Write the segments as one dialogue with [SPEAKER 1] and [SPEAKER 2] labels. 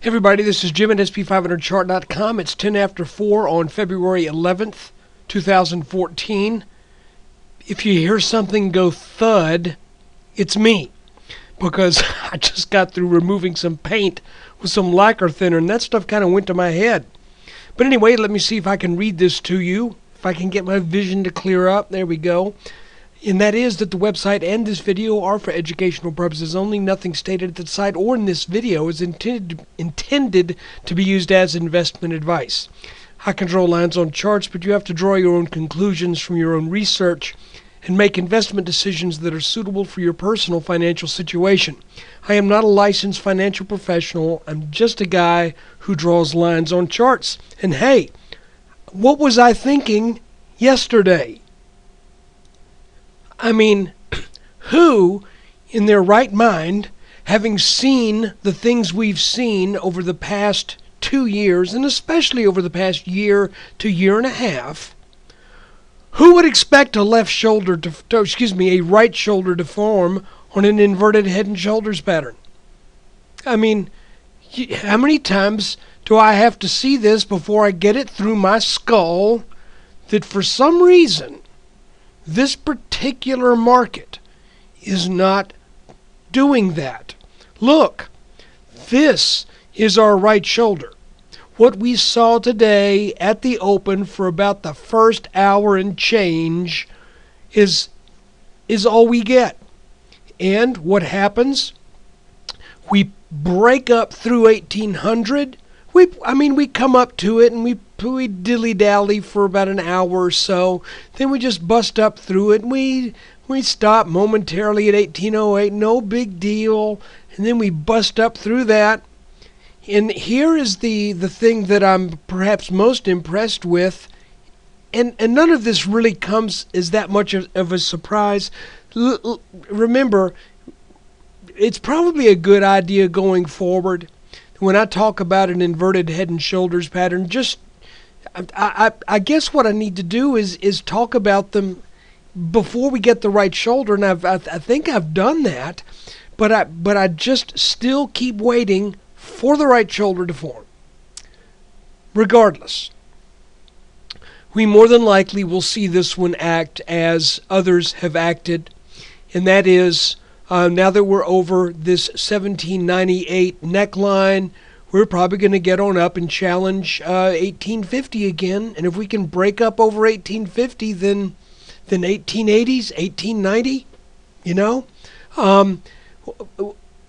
[SPEAKER 1] Hey everybody, this is Jim at SP500chart.com. It's 10 after 4 on February 11th, 2014. If you hear something go thud, it's me, because I just got through removing some paint with some lacquer thinner, and that stuff kind of went to my head. But anyway, let me see if I can read this to you, if I can get my vision to clear up. There we go. And that is that the website and this video are for educational purposes only. Nothing stated at the site or in this video is intended to be used as investment advice. I can draw lines on charts, but you have to draw your own conclusions from your own research and make investment decisions that are suitable for your personal financial situation. I am not a licensed financial professional. I'm just a guy who draws lines on charts. And hey, what was I thinking yesterday? I mean, who in their right mind, having seen the things we've seen over the past 2 years, and especially over the past year to year and a half, who would expect a right shoulder to form on an inverted head and shoulders pattern? I mean, how many times do I have to see this before I get it through my skull that for some reason this particular market is not doing that? Look, this is our right shoulder. What we saw today at the open for about the first hour and change is all we get. And what happens? We break up through 1800. We come up to it and we dilly-dally for about an hour or so. Then we just bust up through it and we stop momentarily at 1808, no big deal. And then we bust up through that. And here is the thing that I'm perhaps most impressed with, and none of this really comes as that much of a surprise. Remember, it's probably a good idea going forward when I talk about an inverted head and shoulders pattern. Just I guess what I need to do is talk about them before we get the right shoulder, and I think I've done that, but I just still keep waiting for the right shoulder to form. Regardless, we more than likely will see this one act as others have acted, and that is now that we're over this 1798 neckline, we're probably going to get on up and challenge 1850 again. And if we can break up over 1850, then 1880s, 1890, you know.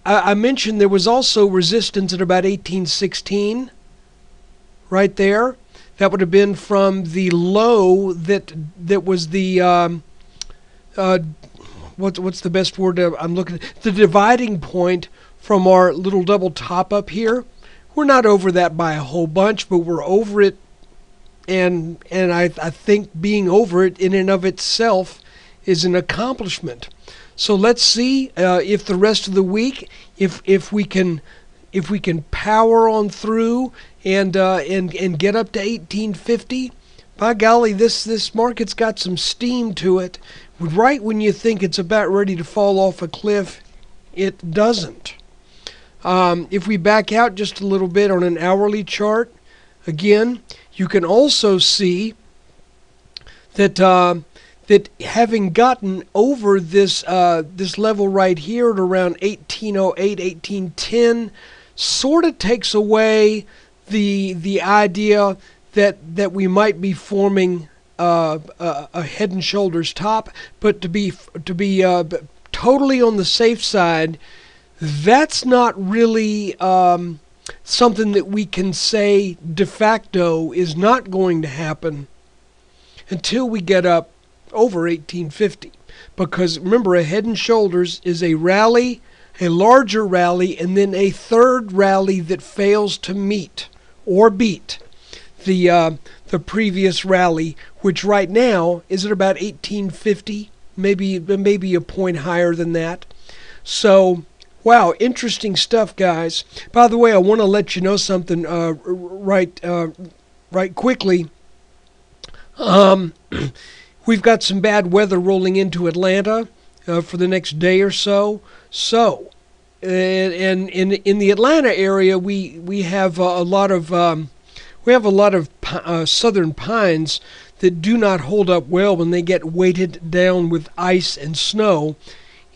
[SPEAKER 1] I mentioned there was also resistance at about 1816, right there. That would have been from the low that was the what's the best word I'm looking at? The dividing point from our little double top up here. We're not over that by a whole bunch, but we're over it, and I think being over it in and of itself is an accomplishment. So let's see if the rest of the week, if we can power on through and get up to 1850. By golly, this market's got some steam to it. Right when you think it's about ready to fall off a cliff, it doesn't. If we back out just a little bit on an hourly chart, again, you can also see that that having gotten over this level right here at around 1808, 1810, sort of takes away the idea that we might be forming a head and shoulders top, but to be totally on the safe side, that's not really something that we can say de facto is not going to happen until we get up over 1850. Because remember, a head and shoulders is a rally, a larger rally, and then a third rally that fails to meet or beat the previous rally, which right now is at about 1850, maybe a point higher than that. So, wow, interesting stuff, guys. By the way, I want to let you know something right quickly. We've got some bad weather rolling into Atlanta for the next day or so. So, and in the Atlanta area, we have a lot of southern pines that do not hold up well when they get weighted down with ice and snow.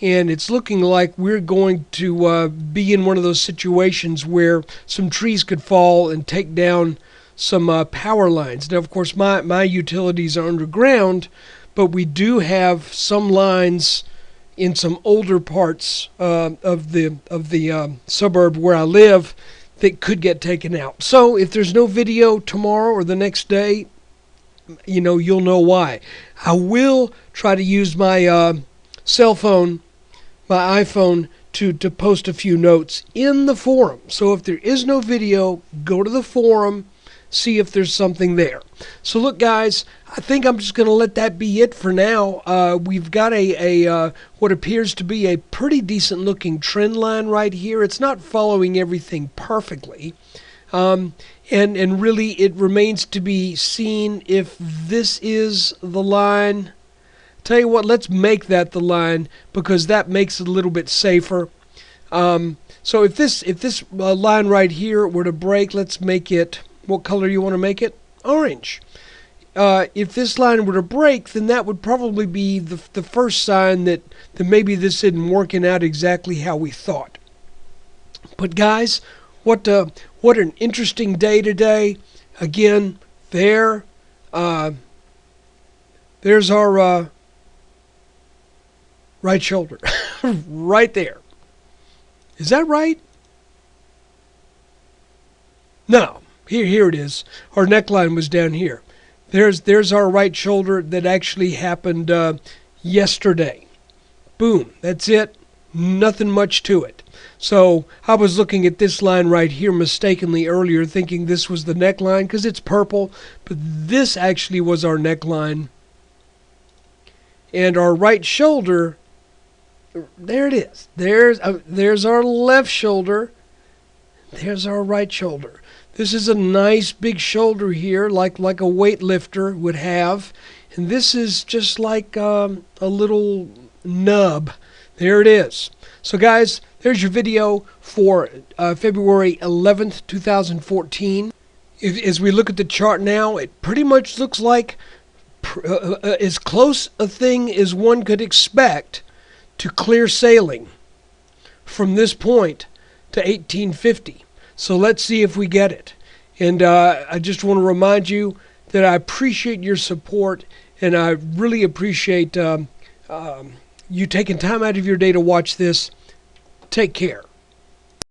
[SPEAKER 1] And it's looking like we're going to be in one of those situations where some trees could fall and take down some power lines. Now, of course, my utilities are underground, but we do have some lines in some older parts of the suburb where I live that could get taken out. So if there's no video tomorrow or the next day, you'll know why. I will try to use my cell phone, my iPhone, to post a few notes in the forum. So if there is no video, go to the forum, see if there's something there. So look, guys, I think I'm just going to let that be it for now. We've got a what appears to be a pretty decent looking trend line right here. It's not following everything perfectly. And really it remains to be seen if this is the line. Tell you what, let's make that the line, because that makes it a little bit safer. So if this line right here were to break, let's make it, what color you want to make it? Orange. If this line were to break, then that would probably be the first sign that maybe this isn't working out exactly how we thought. But guys, what an interesting day today. Again, there's our right shoulder. Right there. Is that right? No. Here it is. Our neckline was down here. There's our right shoulder that actually happened yesterday. Boom. That's it. Nothing much to it. So I was looking at this line right here mistakenly earlier, thinking this was the neckline because it's purple, but this actually was our neckline. And our right shoulder, there it is. There's our left shoulder. There's our right shoulder. This is a nice big shoulder here, like a weightlifter would have. And this is just like a little nub. There it is. So guys, there's your video for February 11th, 2014. As we look at the chart now, it pretty much looks like as close a thing as one could expect to clear sailing from this point to 1850. So let's see if we get it. And I just want to remind you that I appreciate your support, and I really appreciate you taking time out of your day to watch this. Take care.